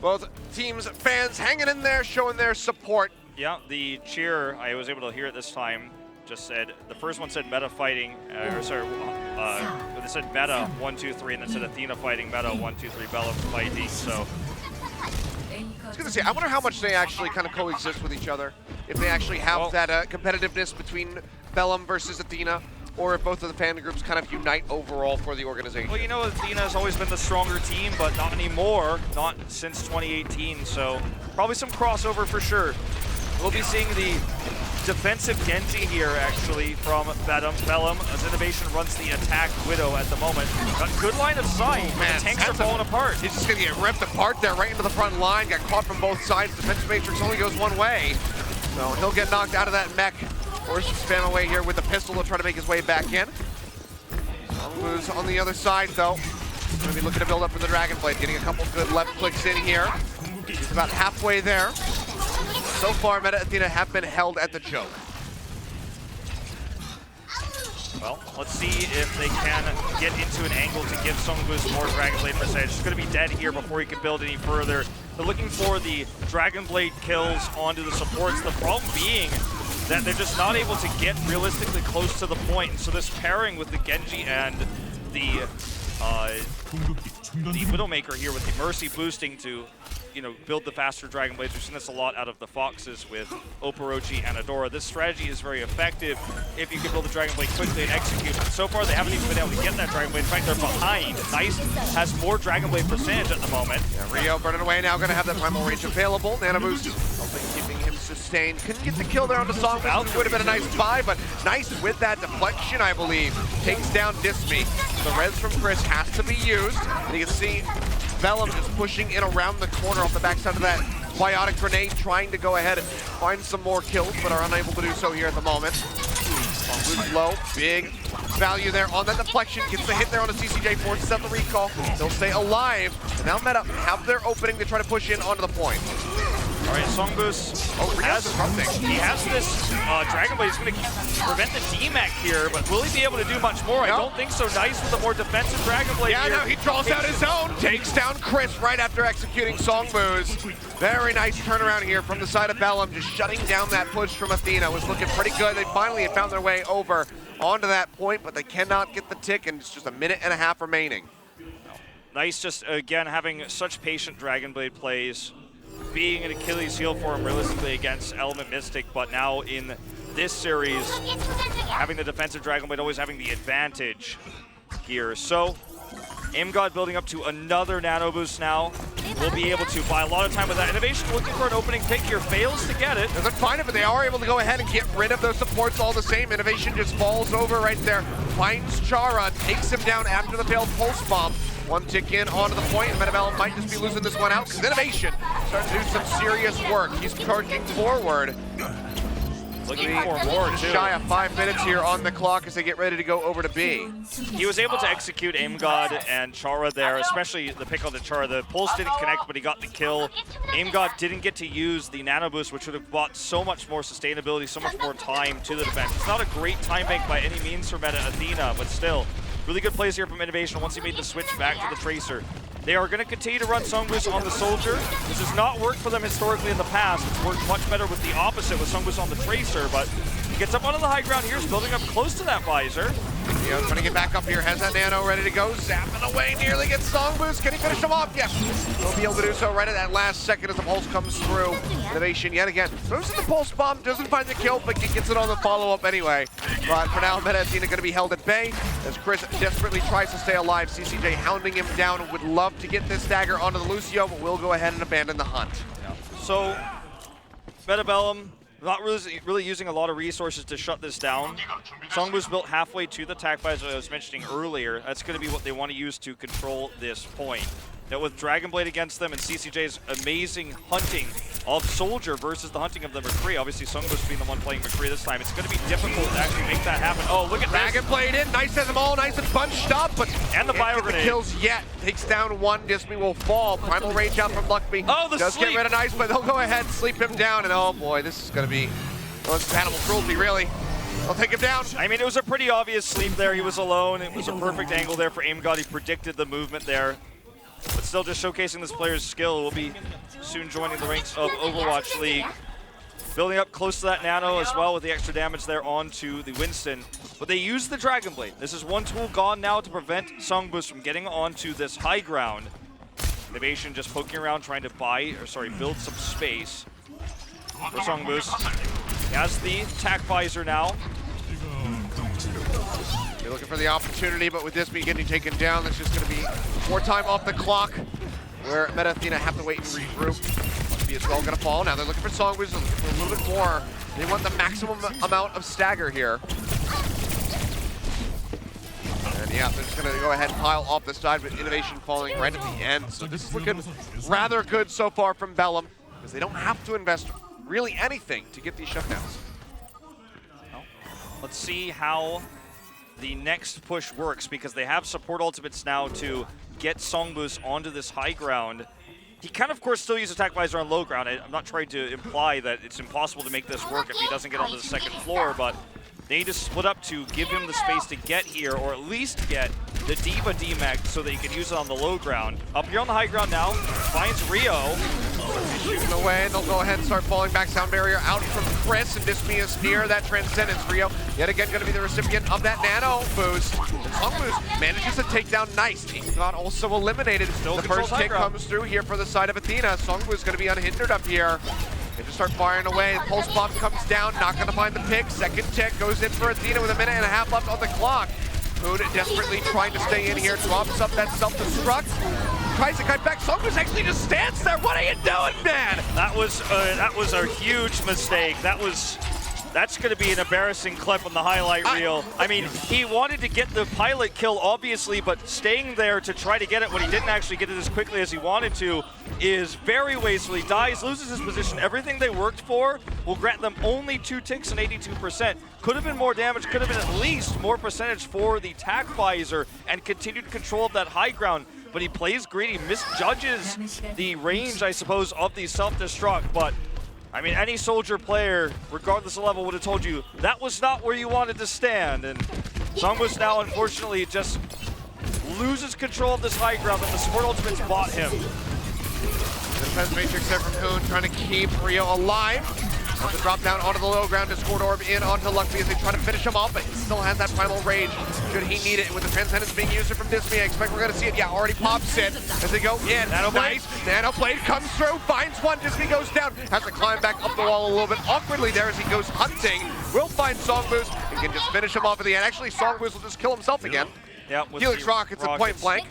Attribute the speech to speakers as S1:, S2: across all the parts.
S1: Both teams, fans hanging in there, showing their support.
S2: Yeah, the cheer, I was able to hear it this time, just said, the first one said meta fighting, they said meta 1, 2, 3, and then said Athena fighting, meta 1, 2, 3, Bellum fighting, so.
S1: I was gonna say, I wonder how much they actually kind of coexist with each other. If they actually have that competitiveness between Bellum versus Athena, or if both of the fan groups kind of unite overall for the organization.
S2: Well, you know, Athena has always been the stronger team, but not anymore, not since 2018, so probably some crossover for sure. We'll be seeing the defensive Genji here, actually, from Bellum, as Innovation runs the attack Widow at the moment. Got good line of sight, man, the tanks are falling apart.
S1: He's just gonna get ripped apart there, right into the front line, got caught from both sides. Defensive matrix only goes one way, so he'll get knocked out of that mech. Forced to spam away here with the pistol to try to make his way back in. Songwoo's on the other side, though. Gonna be looking to build up for the Dragon Blade, getting a couple good left clicks in here. He's about halfway there. So far, Meta Athena have been held at the choke.
S2: Well, let's see if they can get into an angle to give Songwoo more Dragon Blade percentage. He's going to be dead here before he can build any further. They're looking for the Dragon Blade kills onto the supports. The problem being that they're just not able to get realistically close to the point. And so this pairing with the Genji and the Widowmaker here with the Mercy boosting to, you know, build the faster Dragon Blades. We've seen this a lot out of the Foxes with Oporochi and Adora. This strategy is very effective if you can build the Dragon Blade quickly and execute. But so far, they haven't even been able to get that Dragon Blade. In fact, they're behind. Nice has more Dragon Blade percentage at the moment.
S1: Yeah, Rio burning away now, going to have that primal range available. Nano boost, helping keeping him sustained. Couldn't get the kill there on the Songwoo, which would have been a nice buy, but nice with that deflection, I believe. Takes down Disme. The res from Chris has to be used. And you can see Bellum just pushing in around the corner off the backside of that biotic grenade, trying to go ahead and find some more kills, but are unable to do so here at the moment. Songwoo's low, big value there on that deflection. Gets the hit there on the CCJ, forces out the recall. They'll stay alive. And now Meta have their opening to try to push in onto the point.
S2: All right, Songbus has this Dragon Blade. He's going to prevent the DMAC here, but will he be able to do much more? I don't think so. Nice with a more defensive Dragon Blade here.
S1: Yeah, no, he draws out his own. Takes down Chris right after executing Songwoo's. Very nice turnaround here from the side of Bellum, just shutting down that push from Athena. Was looking pretty good. They finally had found their way over onto that point, but they cannot get the tick, and it's just a minute and a half remaining.
S2: Nice, just again having such patient Dragon Blade plays, being an Achilles heel for him realistically against Element Mystic, but now in this series, having the defensive Dragon Blade, always having the advantage here. So, AimGod building up to another nano boost now. We'll be able to buy a lot of time with that. Innovation looking for an opening pick here, fails to get it.
S1: Doesn't find it, but they are able to go ahead and get rid of those supports all the same. Innovation just falls over right there. Finds Chara, takes him down after the failed pulse bomb. One tick in onto the point, and Metabellum might just be losing this one out because Innovation starting to do some serious work. He's charging forward.
S2: Looking for more, too.
S1: Shy of 5 minutes here on the clock as they get ready to go over to B.
S2: He was able to execute AimGod and Chara there, especially the pick on the Chara. The pulse didn't connect, but he got the kill. AimGod didn't get to use the nano boost, which would have brought so much more sustainability, so much more time to the defense. It's not a great time bank by any means for Meta Athena, but still, really good plays here from Innovation once he made the switch back to the Tracer. They are going to continue to run Songwoo on the Soldier. This has not worked for them historically in the past. It's worked much better with the opposite, with Songwoo on the Tracer, but he gets up onto the high ground here, is building up close to that visor.
S1: Neo's trying to get back up here, has that nano ready to go, zapping away, nearly gets Songboo's. Can he finish him off? Yes. He'll be able to do so right at that last second as the pulse comes through. Innovation yet again. Throws in the pulse bomb, doesn't find the kill, but he gets it on the follow-up anyway. But for now, Meta Athena going to be held at bay as Chris desperately tries to stay alive. CCJ hounding him down, would love to get this dagger onto the Lucio, but will go ahead and abandon the hunt.
S2: Yeah. So, Metabellum not really using a lot of resources to shut this down. Songwoo's built halfway to the attack visor I was mentioning earlier. That's going to be what they want to use to control this point. Now with Dragon Blade against them and CCJ's amazing hunting of Soldier versus the hunting of the McCree, obviously Songwoo's being the one playing McCree this time, it's going to be difficult to actually make that happen. Oh, look at
S1: Dragon Blade in, nice has them all nice and bunched up, but
S2: and the bio grenade.
S1: Kills yet, takes down one, Disme will fall. Primal Rage out from Luckby.
S2: Oh, the
S1: does
S2: sleep.
S1: Get rid of Nice, but they'll go ahead and sleep him down, and oh boy, this is going to be, well, it's animal cruelty, really. They'll take him down.
S2: I mean, it was a pretty obvious sleep there. He was alone. It was a perfect angle there for AimGod. He predicted the movement there. But still just showcasing this player's skill. Will be soon joining the ranks of Overwatch League. Building up close to that Nano as well with the extra damage there onto the Winston. But they use the Dragon Blade. This is one tool gone now to prevent Songboost from getting onto this high ground. Innovation just poking around trying to build some space for Songboost. He has the attack visor now.
S1: They're looking for the opportunity, but with this be getting taken down, that's just going to be more time off the clock where Meta Athena have to wait and regroup. Be as well going to fall. Now they're looking for Songboost, they're looking for a little bit more. They want the maximum amount of stagger here. And yeah, they're just going to go ahead and pile off the side with Innovation falling right at the end. So this is looking rather good so far from Bellum, because they don't have to invest really anything to get these shutdowns.
S2: Well, let's see how the next push works, because they have support ultimates now to get Songboost onto this high ground. He can, of course, still use attack visor on low ground. I'm not trying to imply that it's impossible to make this work if he doesn't get onto the second floor, but they need to split up to give him the space to get here, or at least get the D.Va D-Mech so that he can use it on the low ground. Up here on the high ground now, finds Rio.
S1: Shooting away, they'll go ahead and start falling back. Sound barrier out from Chris, and Dismi is near that Transcendence. Rio, yet again, going to be the recipient of that Nano boost. And Songboost manages to take down Nice. Got also eliminated.
S2: Still
S1: the first kick comes through here for the side of Athena. Songboost going to be unhindered up here. They just start firing away. Pulse bomb comes down, not going to find the pick. Second tick goes in for Athena with a minute and a half left on the clock. Moon desperately trying to stay in here, drops up that self-destruct. Tries to cut back. Songboost actually just stands there. What are you doing, man?
S2: That was a huge mistake. That's going to be an embarrassing clip on the highlight reel. I mean, he wanted to get the pilot kill, obviously, but staying there to try to get it when he didn't actually get it as quickly as he wanted to is very wasteful. He dies, loses his position. Everything they worked for will grant them only 2 ticks and 82%. Could have been more damage, could have been at least more percentage for the attack visor and continued control of that high ground. But he plays greedy, misjudges the range, I suppose, of the self-destruct. But I mean, any soldier player, regardless of level, would have told you that was not where you wanted to stand. And Songboost now, unfortunately, just loses control of this high ground that the support ultimates bought him.
S1: The defense matrix there from Hoon trying to keep Rio alive. Has to drop down onto the low ground, Discord Orb in onto Luckby as they try to finish him off, but he still has that primal rage should he need it. With the Transcendence being used from Dismi, I expect we're going to see it. Yeah, already pops it as they go in. Nice. Nano Blade comes through, finds one, Dismi goes down, has to climb back up the wall a little bit awkwardly there as he goes hunting. Will find Songboost and can just finish him off at the end. Actually, Songboost will just kill himself again.
S2: Yeah,
S1: Helix Rockets at point blank.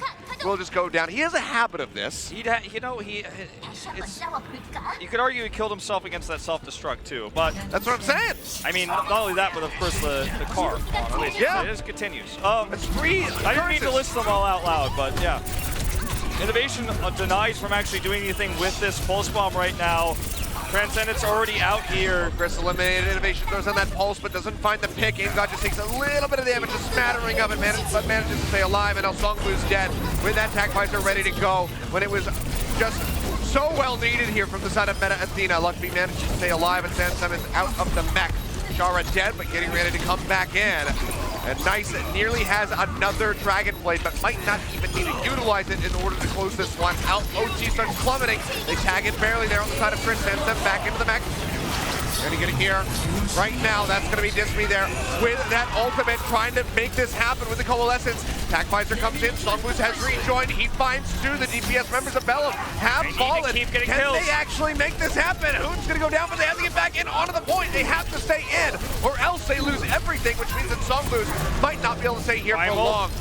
S1: Will just go down. He has a habit of this.
S2: You could argue he killed himself against that self-destruct too, but
S1: that's what I'm saying.
S2: I mean, not only that, but of course the car. Yeah, it just continues.
S1: It's free.
S2: I didn't mean to list them all out loud, but yeah. Innovation denies from actually doing anything with this pulse bomb right now. Transcendence already out here.
S1: Chris eliminated. Innovation throws on that pulse, but doesn't find the pick. AimGod just takes a little bit of damage, a smattering of it, but manages to stay alive. And now Songboost dead with that attack visor ready to go when it was just so well needed here from the side of Meta Athena. Luckby manages to stay alive, and Sam is out of the mech. Shara dead, but getting ready to come back in. And Nice nearly has another Dragon Blade, but might not even need to utilize it in order to close this one out. OT starts plummeting. They tag it barely there on the side of Chris, sends them back into the mech. Gonna get it here right now. That's gonna be Dismi there with that ultimate, trying to make this happen with the Coalescence. Attack visor comes in. Songboost has rejoined. He finds two. The DPS members of Bellum have fallen.
S2: Keep getting
S1: Can
S2: kills.
S1: they actually make this happen? Hoon's gonna go down, but they have to get back in onto the point. They have to stay in, or else they lose everything, which means that Songboost might not be able to stay here for long.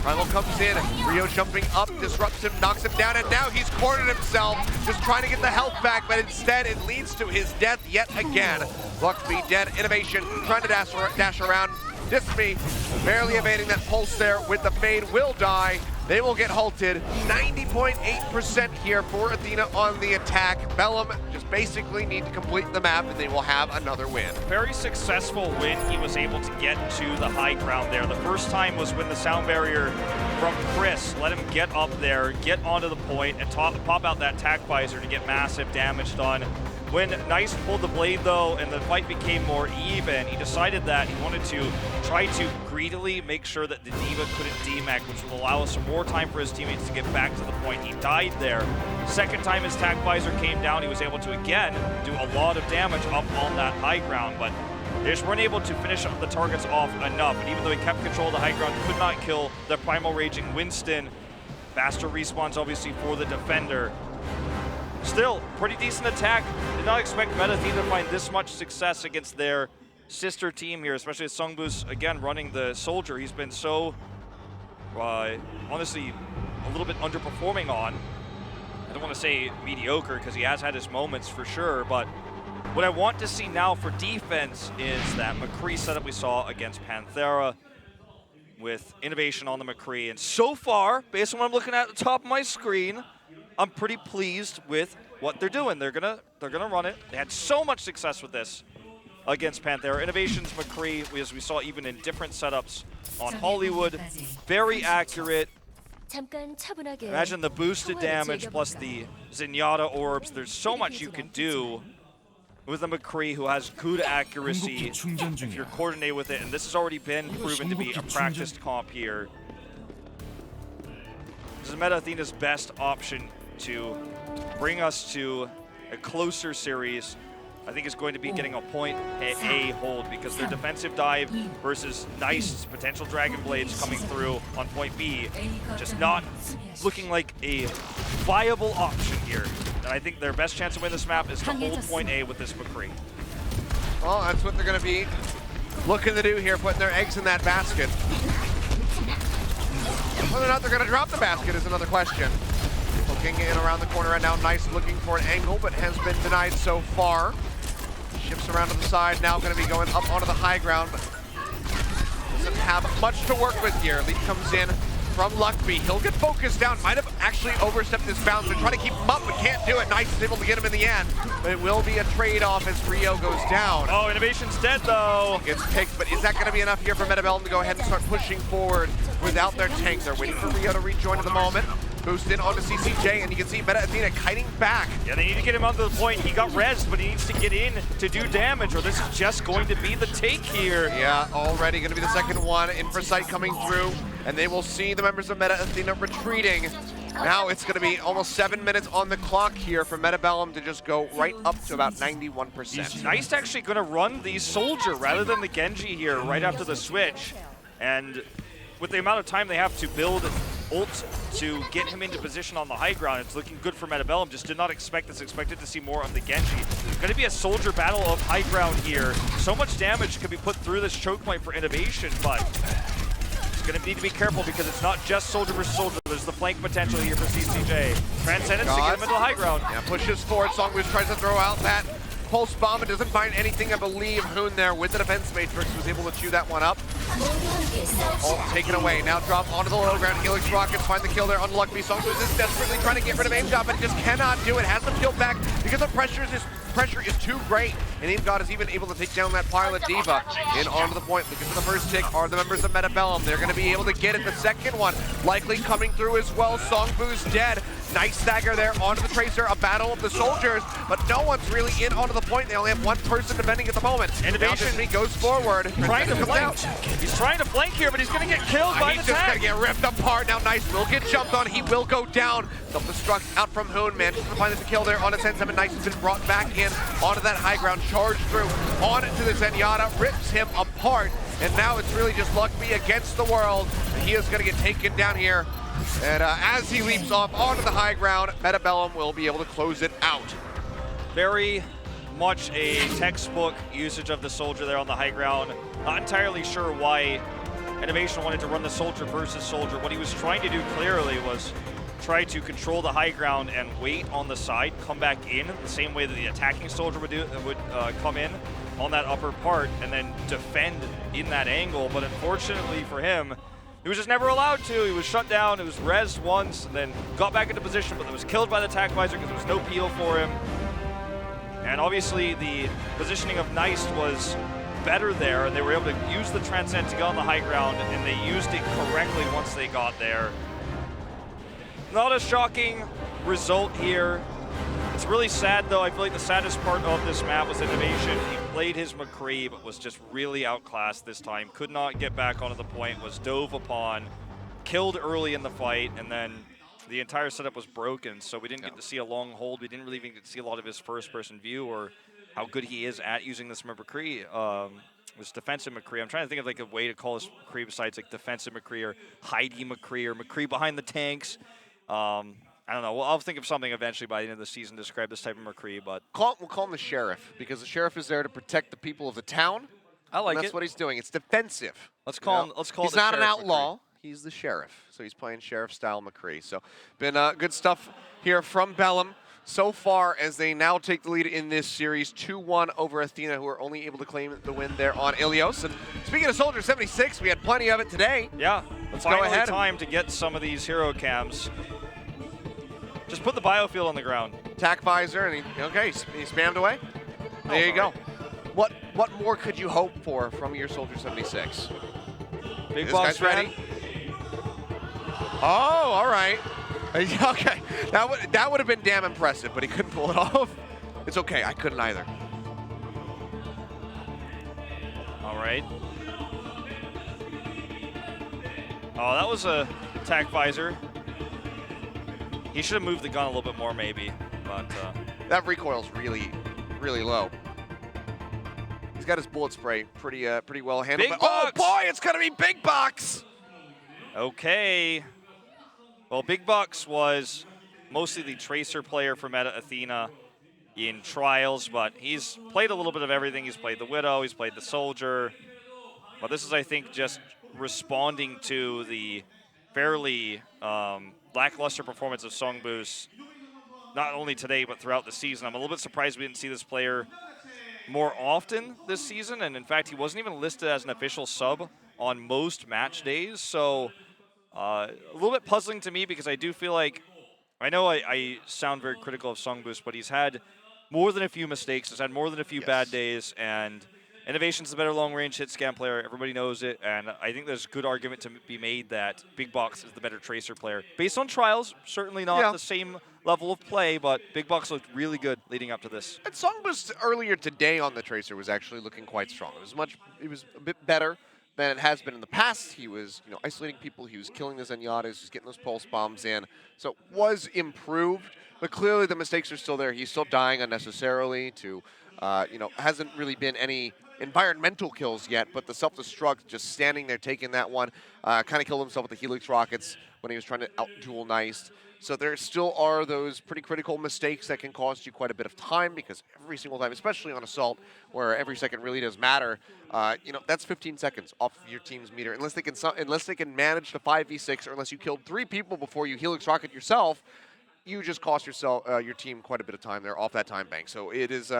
S1: Primal comes in, Rio jumping up, disrupts him, knocks him down, and now he's cornered himself, just trying to get the health back, but instead it leads to his death yet again. Luckby dead. Innovation trying to dash around. Dismi barely evading that pulse there with the fade, will die. They will get halted. 90.8% here for Athena on the attack. Bellum just basically need to complete the map and they will have another win.
S2: Very successful win. He was able to get to the high ground there. The first time was when the sound barrier from Chris let him get up there, get onto the point, and pop out that attack visor to get massive damage done. When Nice pulled the blade though, and the fight became more even, he decided that he wanted to try to greedily make sure that the D.Va couldn't D-Mech, which will allow some more time for his teammates to get back to the point. He died there. Second time his tac visor came down, he was able to again do a lot of damage up on that high ground, but they just weren't able to finish the targets off enough. And even though he kept control of the high ground, could not kill the Primal Raging Winston. Faster respawns obviously for the defender. Still, pretty decent attack. Did not expect Athena to find this much success against their sister team here, especially with Sungbu's, again, running the Soldier. He's been so, honestly, a little bit underperforming on. I don't want to say mediocre, because he has had his moments for sure, but what I want to see now for defense is that McCree setup we saw against Panthera with innovation on the McCree. And so far, based on what I'm looking at the top of my screen, I'm pretty pleased with what they're doing. They're gonna run it. They had so much success with this against Panthera. Innovations McCree, as we saw even in different setups on Hollywood, very accurate. Imagine the boosted damage plus the Zenyatta orbs. There's so much you can do with a McCree who has good accuracy if you're coordinated with it, and this has already been proven to be a practiced comp here. This is Meta Athena's best option to bring us to a closer series. I think it's going to be getting a point A hold, because their defensive dive versus Nice potential Dragon Blades coming through on point B, just not looking like a viable option here. And I think their best chance to win this map is to hold point A with this McCree.
S1: Well, that's what they're going to be looking to do here, putting their eggs in that basket. Whether or not they're going to drop the basket is another question. Looking in around the corner right now, Nice looking for an angle, but has been denied so far. Shifts around to the side, now going to be going up onto the high ground, but doesn't have much to work with here. Leap comes in from Luckby. He'll get focused down. Might have actually overstepped his bounds. They're trying to keep him up, but can't do it. Nice is able to get him in the end, but it will be a trade-off as Rio goes down.
S2: Oh, Innovation's dead though.
S1: Gets picked, but is that going to be enough here for Bellum to go ahead and start pushing forward without their tank? They're waiting for Rio to rejoin at the moment. Boost in onto CCJ, and you can see Meta Athena kiting back.
S2: Yeah, they need to get him onto the point. He got rezzed, but he needs to get in to do damage, or this is just going to be the take here.
S1: Yeah, already going to be the second one. Infrasight coming through, and they will see the members of Meta Athena retreating. Now it's going to be almost 7 minutes on the clock here for Bellum to just go right up to about 91%.
S2: Nice actually going to run the Soldier rather than the Genji here right after the switch. And with the amount of time they have to build ult to get him into position on the high ground, it's looking good for Bellum. Just did not expect this. Expected to see more of the Genji. It's going to be a Soldier battle of high ground here. So much damage can be put through this choke point for Innovation, but it's going to need to be careful because it's not just Soldier versus Soldier. There's the flank potential here for CCJ. Transcendence to get him into the high ground.
S1: Yeah, pushes forward. Songboost tries to throw out that pulse bomb and doesn't find anything. I believe Hoon there with the defense matrix was able to chew that one up. Ult taken away. Now drop onto the low ground. Helix Rockets find the kill there. Unlucky. Songboost is desperately trying to get rid of Aimgod, but just cannot do it. Has them peeled back because the pressure is too great. And Aimgod is even able to take down that pilot D.Va. In onto the point. Looking for the first tick are the members of Bellum. They're going to be able to get it. The second one likely coming through as well. Songboost dead. Nice stagger there onto the Tracer. A battle of the soldiers, but no one's really in onto the point. They only have one person defending at the moment.
S2: Innovation
S1: goes forward.
S2: Trying to flank. He's trying to flank here, but he's going to get killed by the tank. He's just going to
S1: get ripped apart. Now Nice will get jumped on. He will go down. Self-destruct out from Hoon. Manages to find the kill there on a 10-7. Nice has been brought back in onto that high ground. Charged through on to the Zenyatta. Rips him apart. And now it's really just Luckby against the world. He is going to get taken down here. And as he leaps off onto the high ground, Bellum will be able to close it out.
S2: Very much a textbook usage of the Soldier there on the high ground. Not entirely sure why Innovation wanted to run the Soldier versus Soldier. What he was trying to do clearly was try to control the high ground and wait on the side, come back in the same way that the attacking Soldier would come in on that upper part and then defend in that angle. But unfortunately for him, he was just never allowed to. He was shut down. It was rezzed once and then got back into position, but it was killed by the attack visor because there was no peel for him. And obviously the positioning of Nice was better there, and they were able to use the Transcend to get on the high ground, and they used it correctly once they got there. Not a shocking result here. It's really sad, though. I feel like the saddest part of this map was Innovation. He played his McCree, but was just really outclassed this time. Could not get back onto the point, was dove upon, killed early in the fight, and then the entire setup was broken, so we didn't get to see a long hold. We didn't really even get to see a lot of his first-person view or how good he is at using this McCree. This defensive McCree. I'm trying to think of like a way to call this McCree besides like defensive McCree or Heidi McCree or McCree behind the tanks. I don't know. Well, I'll think of something eventually by the end of the season to describe this type of McCree, but
S1: we'll call him the Sheriff, because the Sheriff is there to protect the people of the town.
S2: I like
S1: That's what he's doing. It's defensive.
S2: Let's call him. Let's call
S1: He's
S2: it the
S1: not an
S2: Sheriff
S1: outlaw.
S2: McCree.
S1: He's the Sheriff. So he's playing Sheriff-style McCree. So been good stuff here from Bellum so far as they now take the lead in this series 2-1 over Athena, who are only able to claim the win there on Achilios. And speaking of Soldier 76, we had plenty of it today.
S2: Yeah.
S1: Let's go ahead.
S2: Time to get some of these hero cams. Just put the biofield on the ground.
S1: Attack visor, and he spammed away. There you go. What more could you hope for from your Soldier 76?
S2: Big
S1: This
S2: box
S1: guy's ready. Oh, all right. Okay, that would have been damn impressive, but he couldn't pull it off. It's okay, I couldn't either.
S2: All right. Oh, that was a attack visor. He should have moved the gun a little bit more, maybe, but
S1: that recoil's really, really low. He's got his bullet spray pretty well handled.
S2: Big
S1: Oh
S2: box!
S1: boy, it's gonna be Big Box.
S2: Okay. Well, Big Box was mostly the Tracer player for Meta Athena in Trials, but he's played a little bit of everything. He's played the Widow, he's played the Soldier. But this is, I think, just responding to the fairly lackluster performance of Songboost, not only today, but throughout the season. I'm a little bit surprised we didn't see this player more often this season, and in fact, he wasn't even listed as an official sub on most match days, so a little bit puzzling to me because I do feel like, I know I sound very critical of Songboost, but he's had more than a few mistakes, he's had more than a few bad days, and Innovation's the better long-range hit scan player. Everybody knows it, and I think there's a good argument to be made that Big Box is the better Tracer player. Based on Trials, certainly not the same level of play, but Big Box looked really good leading up to this.
S1: And Songboost earlier today on the Tracer was actually looking quite strong. It was a bit better than it has been in the past. He was, isolating people. He was killing the Zenyattes. He was getting those pulse bombs in. So it was improved, but clearly the mistakes are still there. He's still dying unnecessarily to, hasn't really been any environmental kills yet, but the self-destruct, just standing there taking that one, kind of killed himself with the Helix rockets when he was trying to out-duel Nice. So there still are those pretty critical mistakes that can cost you quite a bit of time, because every single time, especially on Assault, where every second really does matter, that's 15 seconds off your team's meter. Unless they can manage to 5v6, or unless you killed 3 people before you Helix rocket yourself, you just cost your team quite a bit of time there off that time bank. So it is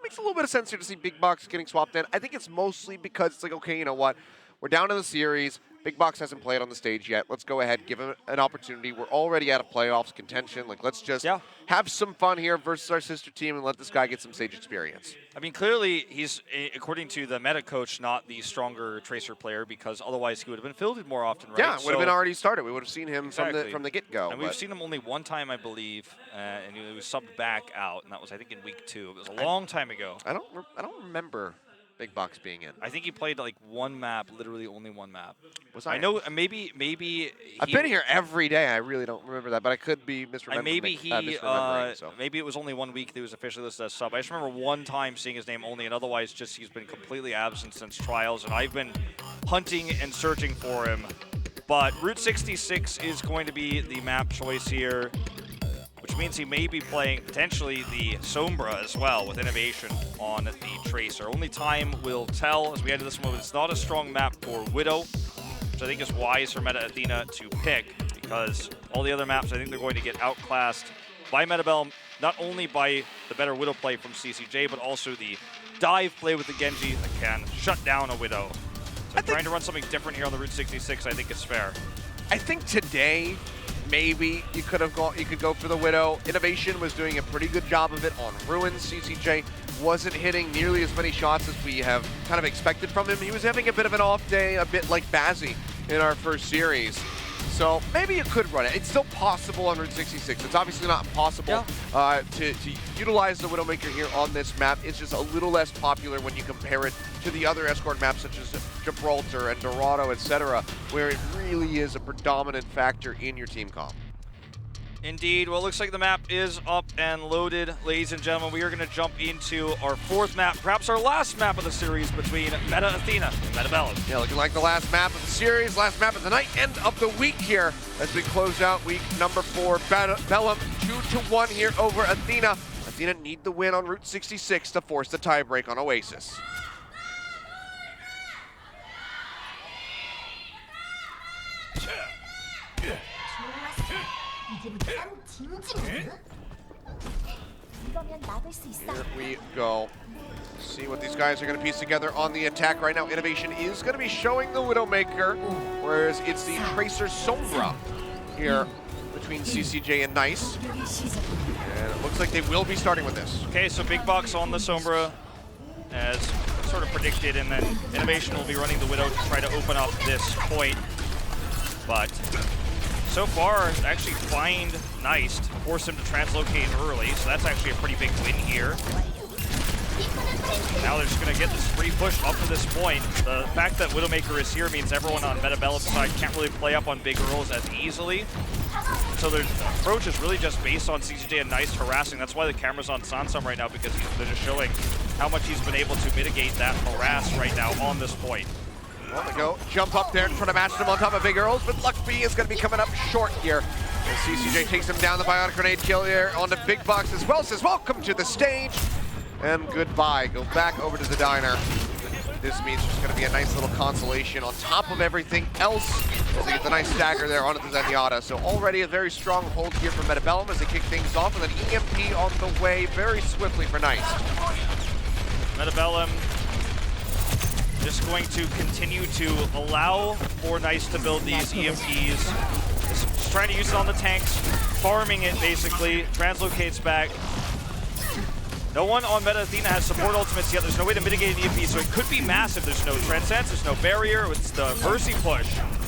S1: makes a little bit of sense here to see Big Box getting swapped in. I think it's mostly because it's like, okay, you know what? We're down in the series. Big Box hasn't played on the stage yet. Let's go ahead, give him an opportunity. We're already out of playoffs contention. Like, let's just have some fun here versus our sister team and let this guy get some stage experience.
S2: I mean, clearly he's, according to the meta coach, not the stronger Tracer player, because otherwise he would have been fielded more often, right?
S1: Yeah, it would have been already started. We would have seen him from the get-go.
S2: And we've seen him only one time, I believe, and he was subbed back out, and that was, I think, in week 2. It was a long time ago.
S1: I don't remember Big Box being in.
S2: I think he played like one map, literally only one map.
S1: I
S2: know maybe
S1: I've been here every day. I really don't remember that, but I could be misremembering.
S2: Maybe it was only 1 week that he was officially listed as sub. I just remember one time seeing his name only, and otherwise just he's been completely absent since Trials, and I've been hunting and searching for him. But Route 66 is going to be the map choice here, which means he may be playing potentially the Sombra as well with Innovation on the Tracer. Only time will tell as we head to this one. It's not a strong map for Widow, which I think is wise for Meta Athena to pick, because all the other maps, I think they're going to get outclassed by Meta Bellum, not only by the better Widow play from CCJ, but also the dive play with the Genji that can shut down a Widow. So trying to run something different here on the Route 66, I think is fair.
S1: I think today, maybe you could go for the Widow. Innovation was doing a pretty good job of it on Ruins. CCJ wasn't hitting nearly as many shots as we have kind of expected from him. He was having a bit of an off day, a bit like Bazzi in our first series. So maybe you could run it. It's still possible on Route 66. It's obviously not impossible to utilize the Widowmaker here on this map. It's just a little less popular when you compare it to the other escort maps such as Gibraltar and Dorado, etc., where it really is a predominant factor in your team comp.
S2: Indeed. Well, it looks like the map is up and loaded, ladies and gentlemen. We are going to jump into our fourth map, perhaps our last map of the series between Meta Athena and Meta Bellum.
S1: Yeah, looking like the last map of the series, last map of the night, end of the week here as we close out week number 4. Bellum 2-1 here over Athena. Athena need the win on Route 66 to force the tiebreak on Oasis. Here we go. See what these guys are going to piece together on the attack right now. Innovation is going to be showing the Widowmaker, whereas it's the Tracer Sombra here between CCJ and Nice. And it looks like they will be starting with this.
S2: Okay, so big box on the Sombra, as sort of predicted, and then Innovation will be running the Widow to try to open up this point. But so far, actually find Nice to force him to translocate early, so that's actually a pretty big win here. Now they're just going to get this free push up to this point. The fact that Widowmaker is here means everyone on Meta Bellum's side can't really play up on big earls as easily. So their approach is really just based on CCJ and Nice harassing. That's why the camera's on Sansum right now, because they're just showing how much he's been able to mitigate that harass right now on this point.
S1: Well, they go jump up there in front of Ashton on top of Big Earls, but Luck B is going to be coming up short here. And CCJ takes him down the Bionic Grenade kill here onto Big Box as well. Says, welcome to the stage. And goodbye. Go back over to the diner. This means there's going to be a nice little consolation on top of everything else as they get the nice stagger there onto the Zenyatta. So already a very strong hold here for Meta Bellum as they kick things off, and then EMP on the way very swiftly for Nice.
S2: Meta Bellum just going to continue to allow for Nice to build these EMPs. Just trying to use it on the tanks, farming it basically, translocates back. No one on Meta Athena has support ultimates yet. There's no way to mitigate an EMP, so it could be massive. There's no Transcends, there's no barrier. It's the Mercy push.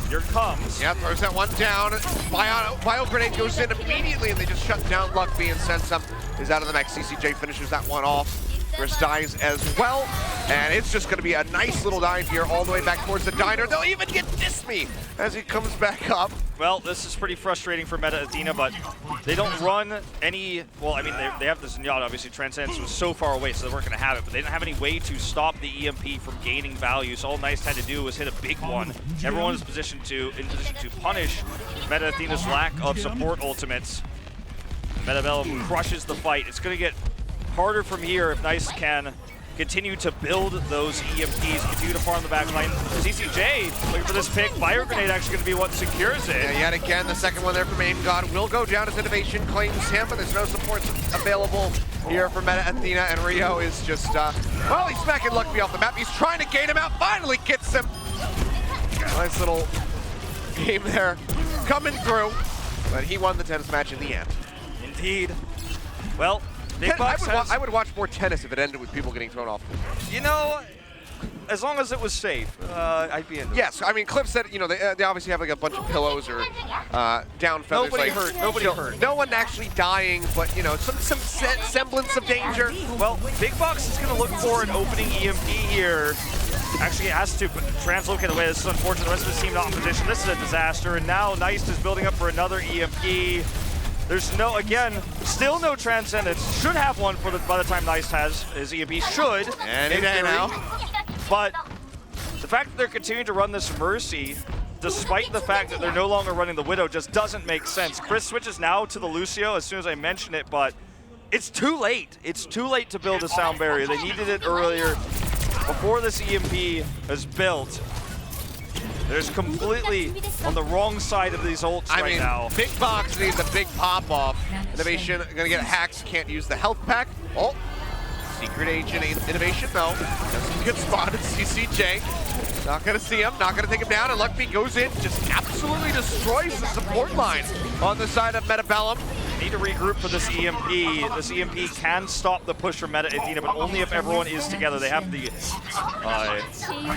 S2: Here it comes.
S1: Yeah, throws that one down. Bio Grenade goes in immediately, and they just shut down Luck B, and Sensum is out of the mech. CCJ finishes that one off. Chris dies as well, and it's just going to be a nice little dive here all the way back towards the diner. They'll even get Disme as he comes back up.
S2: Well, this is pretty frustrating for Meta Athena, but they don't run any, well, I mean, they have the Zenyatta, obviously. Transcendence was so far away, so they weren't going to have it, but they didn't have any way to stop the EMP from gaining value, so all Nice had to do was hit a big one. Everyone is in position to punish Meta Athena's lack of support ultimates. Meta Bellum crushes the fight. It's going to get harder from here if Nice can continue to build those EMPs, continue to farm the backline. CCJ looking for this pick. Fire Grenade actually going to be what secures it.
S1: Yeah, yet again, the second one there from Aim God will go down as Innovation claims him, but there's no support available here for Meta Athena, and Rio is just, well, he's smacking Luck B off the map. He's trying to gain him out, finally gets him. Nice little game there coming through, but he won the tennis match in the end.
S2: Indeed. Well, Big Box
S1: I would watch more tennis if it ended with people getting thrown off.
S2: You know, as long as it was safe, I'd be into it.
S1: Yes, I mean, Cliff said, you know, they obviously have like a bunch of pillows or down feathers.
S2: Nobody hurt. Nobody hurt.
S1: No one actually dying, but you know, some semblance of danger.
S2: Well, Big Box is going to look for an opening EMP here. Actually, it has to translocate away. This is unfortunate. The rest of the team not in position. This is a disaster. And now Nice is building up for another EMP. There's no, again, still no Transcendence. Should have one by the time Nice has his EMP. Should.
S1: And in now.
S2: But the fact that they're continuing to run this Mercy, despite the fact that they're no longer running the Widow, just doesn't make sense. Chris switches now to the Lucio as soon as I mention it, but it's too late. It's too late to build a sound barrier. They needed it earlier, before this EMP is built. There's completely on the wrong side of these ults right now.
S1: Big Box needs a big pop-off. Innovation gonna get hacks, can't use the health pack. Oh, Secret Agent Innovation, no. Doesn't get spotted, CCJ. Not gonna see him, not gonna take him down, and Luck B goes in, just absolutely destroys the support line on the side of Meta Bellum.
S2: Need to regroup for this EMP. This EMP can stop the push from Meta Athena, but only if everyone is together. They have the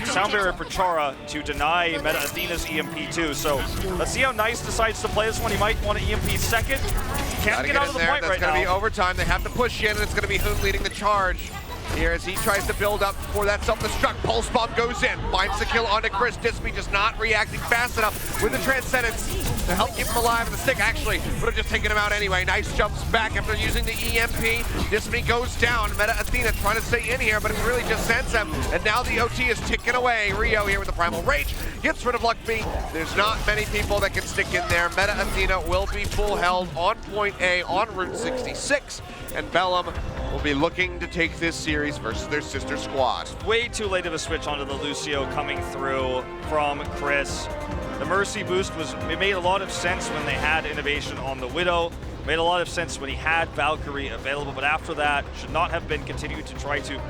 S2: sound barrier for Chara to deny Meta Athena's EMP too. So let's see how Nice decides to play this one. He might want to EMP second. Can't get out of the point right now.
S1: That's going to be overtime. They have to push in, and it's going to be Hoon leading the charge here as he tries to build up for that self-destruct. Pulse Bomb goes in, finds the kill onto Chris. Dismy just not reacting fast enough with the Transcendence to help keep him alive. And the stick actually would have just taken him out anyway. Nice jumps back after using the EMP. Dismy goes down. Meta Athena trying to stay in here, but it's really just Sensem. And now the OT is ticking away. Rio here with the Primal Rage gets rid of Luckby. There's not many people that can stick in there. Meta Athena will be full held on point A on Route 66. And Bellum will be looking to take this series versus their sister squad.
S2: Way too late of a switch onto the Lucio coming through from Chris. The Mercy boost it made a lot of sense when they had innovation on the Widow. Made a lot of sense when he had Valkyrie available, but after that, should not have been continuing to try to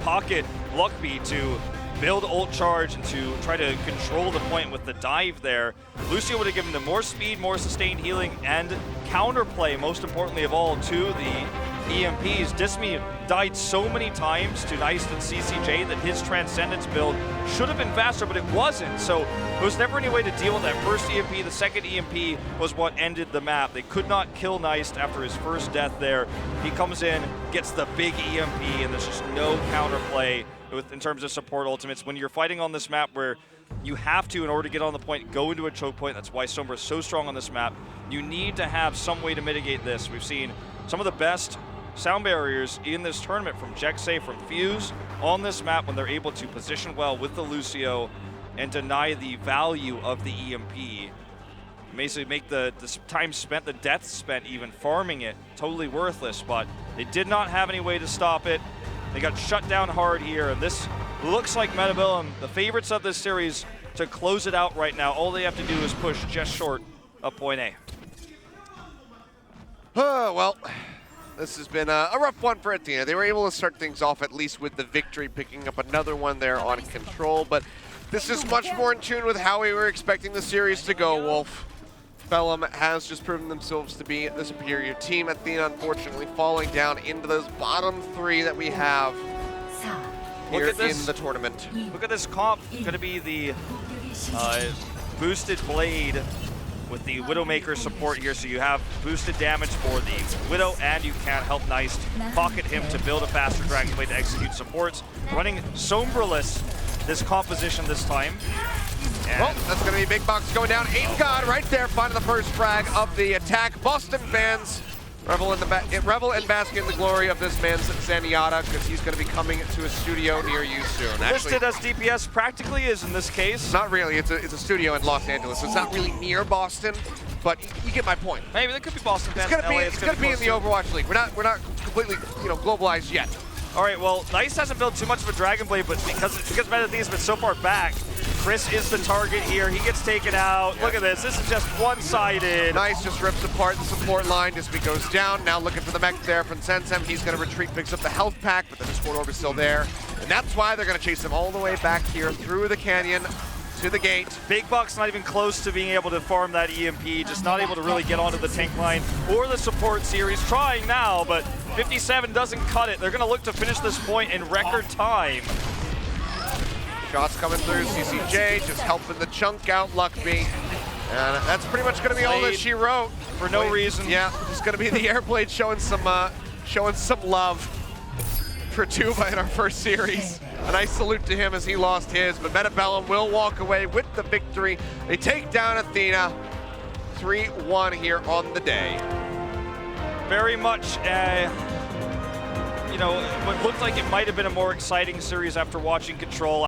S2: pocket Luckby to build ult charge and to try to control the point with the dive there. Lucio would have given them more speed, more sustained healing, and counterplay, most importantly of all, to the EMPs. Dismy died so many times to Nice and CCJ that his Transcendence build should have been faster, but it wasn't. So there was never any way to deal with that first EMP. The second EMP was what ended the map. They could not kill Nice after his first death there. He comes in, gets the big EMP, and there's just no counterplay in terms of support ultimates. When you're fighting on this map where you have to, in order to get on the point, go into a choke point. That's why Sombra is so strong on this map. You need to have some way to mitigate this. We've seen some of the best sound barriers in this tournament from Jexay, from Fuse, on this map when they're able to position well with the Lucio and deny the value of the EMP. Basically make the time spent, the death spent even farming it, totally worthless, but they did not have any way to stop it. They got shut down hard here, and this looks like Bellum, the favorites of this series, to close it out right now. All they have to do is push just short of point A.
S1: Well, this has been a rough one for Athena. They were able to start things off at least with the victory, picking up another one there on Control, but this is much more in tune with how we were expecting the series to go, Wolf. Bellum has just proven themselves to be the superior team. Athena, unfortunately, falling down into those bottom three that we have here in the tournament.
S2: Look at this comp. Going to be the boosted blade with the Widowmaker support here. So you have boosted damage for the Widow, and you can help Nice pocket him to build a faster Dragon Blade to execute supports. Running Sombraless this composition this time.
S1: Well, that's going to be big box going down. Aim God right there, finding the first frag of the attack. Boston fans revel and bask in the glory of this man's Zenyatta, because he's going to be coming to a studio near you soon.
S2: Listed as DPS practically is in this case.
S1: Not really. It's a studio in Los Angeles. So it's not really near Boston, but you get my point.
S2: Maybe there could be Boston fans.
S1: It's going to be in the Overwatch League. We're not completely globalized yet.
S2: All right, well, Nice hasn't built too much of a Dragon Blade, but because Meta Athena's been so far back, Chris is the target here. He gets taken out. Yeah. Look at this. This is just one-sided.
S1: Nice just rips apart the support line. Disby goes down. Now looking for the mech there from Sensem. He's going to retreat, picks up the health pack, but the Discord Orb is still there. And that's why they're going to chase him all the way back here through the canyon to the gate.
S2: Big Buck's not even close to being able to farm that EMP, just not able to really get onto the tank line or the support series. Trying now, but 57 doesn't cut it. They're going to look to finish this point in record time.
S1: Shots coming through. CCJ just helping the chunk out Luckby. And that's pretty much going to be all that she wrote.
S2: For no reason.
S1: Yeah, just going to be the Airblade showing some love for Tuba in our first series. A nice salute to him as he lost his, but Bellum will walk away with the victory. They take down Athena 3-1 here on the day.
S2: Very much, what looked like it might have been a more exciting series after watching Control.